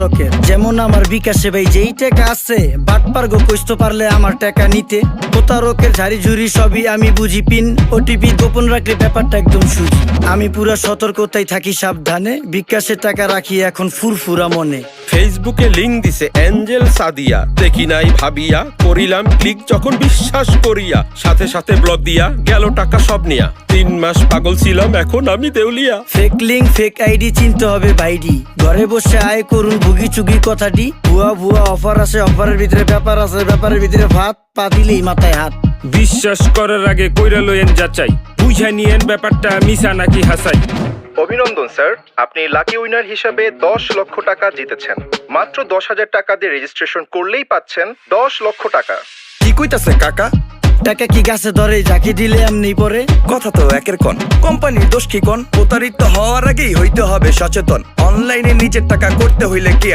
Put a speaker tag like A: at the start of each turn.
A: যেমন আমার বিকাশে ভাই যেই টাকা আছে বাটপার গো কইতে পারলে আমার টাকা নিতে। প্রতারকের ঝাড়ি ঝুড়ি সবই আমি বুঝি, পিন ওটিপি গোপন রাখলে ব্যাপারটা একদম সুজি। আমি পুরা সতর্কতায় থাকি সাবধানে, বিকাশে টাকা রাখি এখন ফুরফুরা মনে।
B: ফেসবুকে লিংক দিছে এঞ্জেল সাদিয়া, দেখি নাই ভাবিয়া করিলাম ক্লিক যখন বিশ্বাস করিয়া, সাথে সাথে ব্লক দিয়া গেল টাকা সব নিয়া। 3 মাস পাগল ছিলাম এখন আমি দেউলিয়া।
A: ফেক লিঙ্ক ফেক আইডি চিনতে হবে ভাইডি, ঘরে বসে আয় করুন ভুগি চুগি কথাটি। ভুয়া ভুয়া অফার আছে, অফারের ভিতরে ব্যাপার আছে, ব্যাপারের ভিতরে ভাত, পা দিলেই মাথায় হাত।
C: বিশ্বাস করার আগে কইরা লইয়েন যাচাই, বুঝা নিয়েন ব্যাপারটা মিছা নাকি হাসাই।
D: অভিনন্দন স্যার, আপনি লাকি উইনার হিসাবে 10 লক্ষ টাকা জিতেছেন। মাত্র 10,000 টাকা দিয়ে রেজিস্ট্রেশন করলেই পাচ্ছেন 10 লক্ষ টাকা।
E: কি কইতাছে কাকা?
A: টাকা কি গাছে ধরে, যাকে দিলে এমনি পরে?
E: কথা তো একের কোন, কোম্পানির দোষ কি কোন? প্রতারিত হওয়ার আগেই হইতে হবে সচেতন। অনলাইনে নিজের টাকা করতে হইলে কি